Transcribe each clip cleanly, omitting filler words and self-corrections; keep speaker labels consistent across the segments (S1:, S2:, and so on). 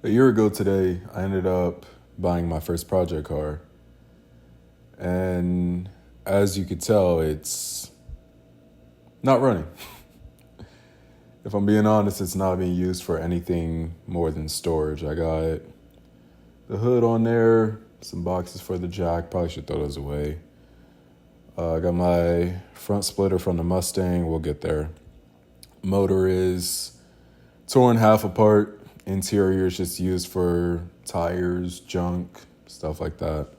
S1: A year ago today, I ended up buying my first project car. And as you could tell, it's not running. If I'm being honest, it's not being used for anything more than storage. I got the hood on there, some boxes for the jack, probably should throw those away. I got my front splitter from the Mustang, we'll get there. Motor is torn half apart. Interior is just used for tires, junk, stuff like that.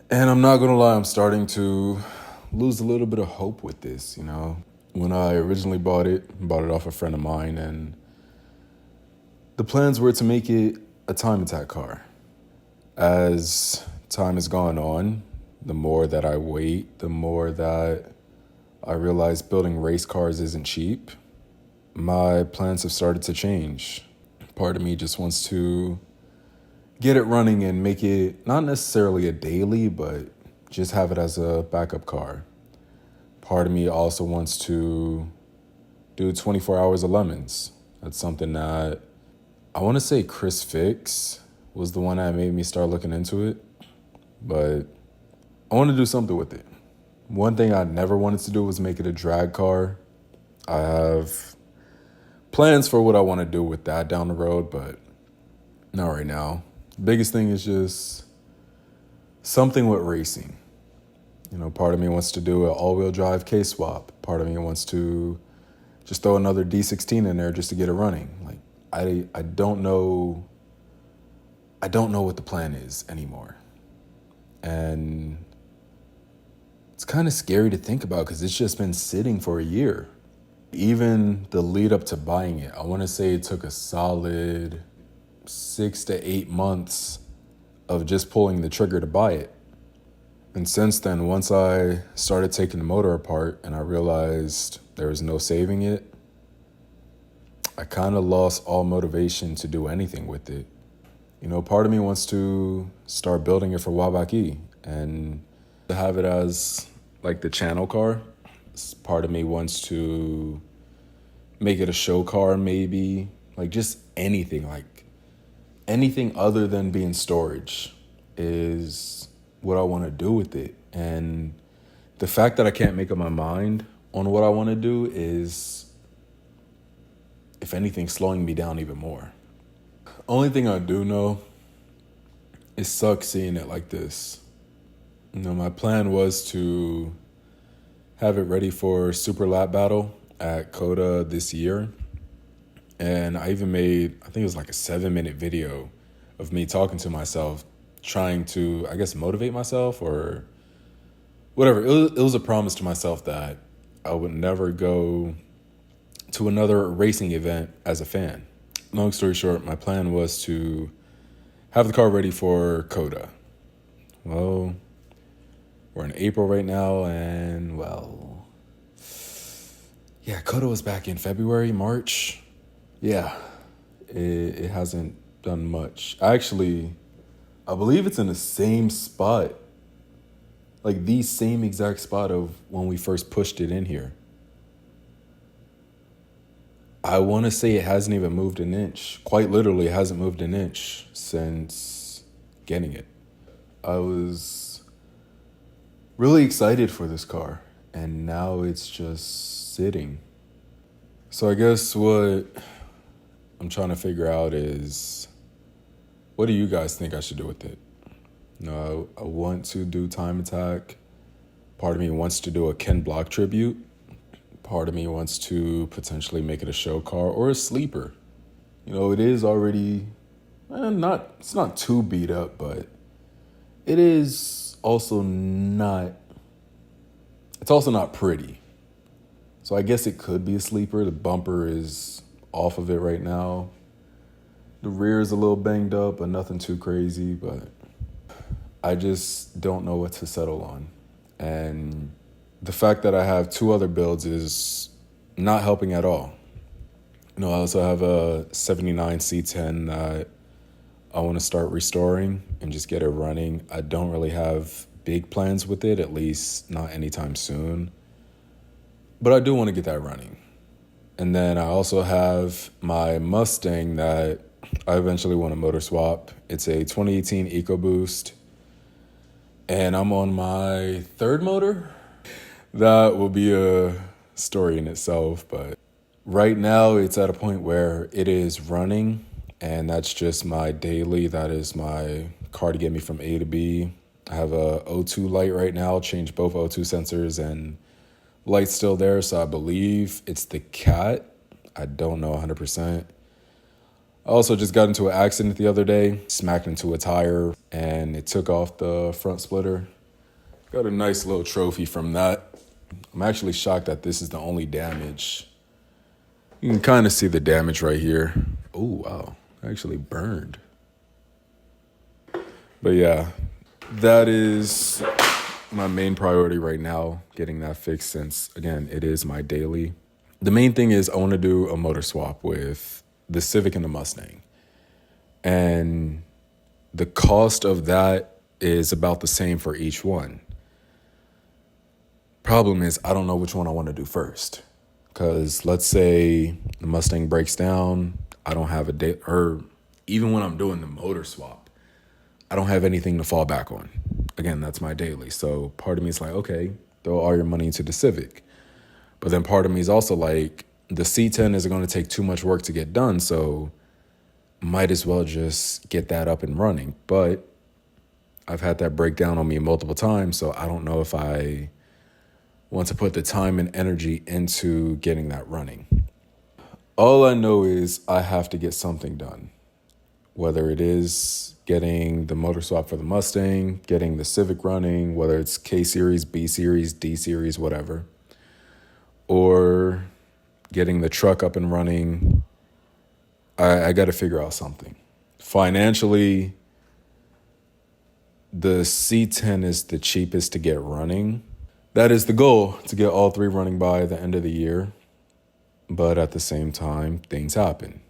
S1: And I'm not gonna lie, I'm starting to lose a little bit of hope with this. When I originally bought it off a friend of mine, and the plans were to make it a time attack car. As time has gone on, the more that I wait, the more that I realize building race cars isn't cheap. My plans have started to change. Part of me just wants to get it running and make it not necessarily a daily, but just have it as a backup car. Part of me also wants to do 24 hours of lemons. That's something that I want to say Chris Fix was the one that made me start looking into it, but I want to do something with it. One thing I never wanted to do was make it a drag car. I have plans for what I want to do with that down the road, but not right now. The biggest thing is just something with racing. Part of me wants to do an all-wheel drive K-swap. Part of me wants to just throw another D16 in there just to get it running. Like, I don't know what the plan is anymore. And it's kind of scary to think about because it's just been sitting for a year. Even the lead up to buying it, I want to say it took a solid 6 to 8 months of just pulling the trigger to buy it. And since then, once I started taking the motor apart and I realized there was no saving it, I kind of lost all motivation to do anything with it. Part of me wants to start building it for Wabaki and to have it as like the channel car. Part of me wants to make it a show car, maybe, like just anything other than being storage is what I want to do with it. And the fact that I can't make up my mind on what I want to do is, if anything, slowing me down even more. Only thing I do know, it sucks seeing it like this. My plan was to have it ready for Super Lap Battle at Coda this year. And I even made, I think it was like a 7-minute video of me talking to myself, trying to, I guess, motivate myself or whatever. It was a promise to myself that I would never go to another racing event as a fan. Long story short, my plan was to have the car ready for Coda. Well, we're in April right now, and Coda was back in February, March. Yeah, it hasn't done much. Actually, I believe it's in the same spot, like the same exact spot of when we first pushed it in here. I want to say it hasn't even moved an inch. Quite literally, it hasn't moved an inch since getting it. I was really excited for this car, and now it's just sitting. So I guess what I'm trying to figure out is, what do you guys think I should do with it? I want to do Time Attack. Part of me wants to do a Ken Block tribute. Part of me wants to potentially make it a show car or a sleeper. It is already, it's not too beat up, but it is also not, it's also not pretty. So I guess it could be a sleeper. The bumper is off of it right now. The rear is a little banged up, but nothing too crazy, but I just don't know what to settle on. And the fact that I have 2 other builds is not helping at all. I also have a 79 C10 that I want to start restoring and just get it running. I don't really have big plans with it, at least not anytime soon. But I do want to get that running. And then I also have my Mustang that I eventually want a motor swap. It's a 2018 EcoBoost, and I'm on my third motor. That will be a story in itself, but right now it's at a point where it is running, and that's just my daily. That is my car to get me from A to B. I have a O2 light right now, changed both O2 sensors, and light's still there, so I believe it's the cat. I don't know 100%. I also just got into an accident the other day, smacked into a tire, and it took off the front splitter. Got a nice little trophy from that. I'm actually shocked that this is the only damage. You can kind of see the damage right here. Oh, wow. Actually burned. But yeah, that is my main priority right now, getting that fixed since, again, it is my daily. The main thing is I want to do a motor swap with the Civic and the Mustang. And the cost of that is about the same for each one. Problem is, I don't know which one I want to do first. Because let's say the Mustang breaks down, I don't have a date, or even when I'm doing the motor swap, I don't have anything to fall back on. Again, that's my daily. So part of me is like, okay, throw all your money into the Civic. But then part of me is also like, the C10 isn't going to take too much work to get done, so might as well just get that up and running. But I've had that break down on me multiple times, so I don't know if I want to put the time and energy into getting that running. All I know is I have to get something done, whether it is getting the motor swap for the Mustang, getting the Civic running, whether it's K series, B series, D series, whatever, or getting the truck up and running. I got to figure out something. Financially, the C10 is the cheapest to get running. That is the goal, to get all three running by the end of the year. But at the same time, things happen.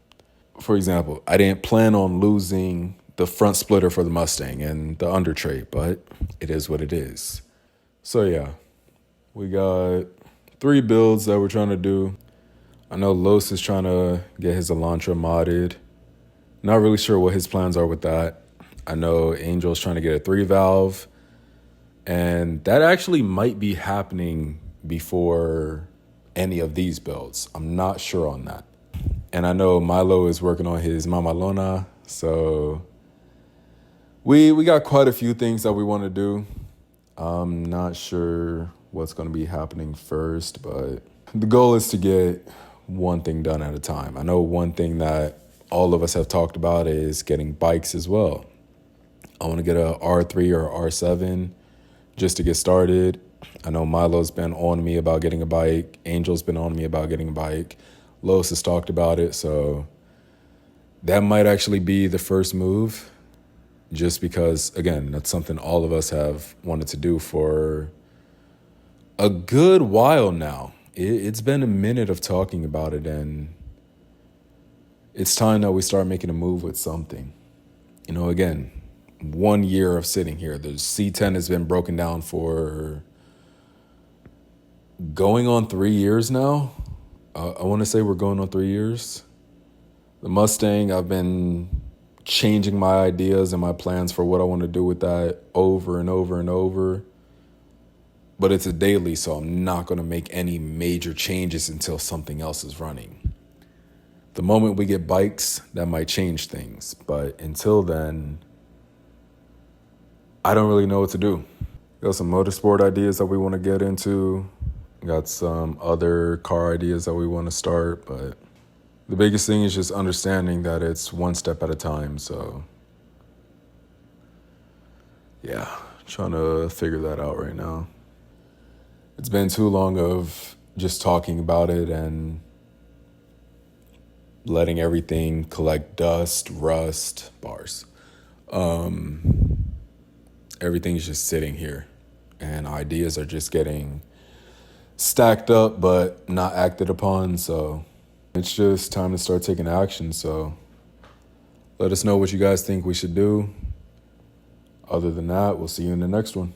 S1: For example, I didn't plan on losing the front splitter for the Mustang and the under tray, but it is what it is. So yeah, we got 3 builds that we're trying to do. I know Los is trying to get his Elantra modded. Not really sure what his plans are with that. I know Angel's trying to get a 3-valve. And that actually might be happening before any of these builds. I'm not sure on that. And I know Milo is working on his Mama Lona. So we got quite a few things that we want to do. I'm not sure what's going to be happening first, but the goal is to get one thing done at a time. I know one thing that all of us have talked about is getting bikes as well. I want to get a R3 or R7 just to get started. I know Milo's been on me about getting a bike. Angel's been on me about getting a bike. Los has talked about it, so that might actually be the first move, just because, again, that's something all of us have wanted to do for a good while now. It's been a minute of talking about it, and it's time that we start making a move with something. You know, again, 1 year of sitting here. The C10 has been broken down for going on 3 years now. I want to say we're going on 3 years. The Mustang, I've been changing my ideas and my plans for what I want to do with that over and over and over. But it's a daily, so I'm not going to make any major changes until something else is running. The moment we get bikes, that might change things. But until then, I don't really know what to do. Got some motorsport ideas that we want to get into. Got some other car ideas that we want to start. But the biggest thing is just understanding that it's one step at a time. So yeah, trying to figure that out right now. It's been too long of just talking about it and letting everything collect dust, rust, bars. Everything's just sitting here, and ideas are just getting stacked up but not acted upon. So it's just time to start taking action. So let us know what you guys think we should do. Other than that, we'll see you in the next one.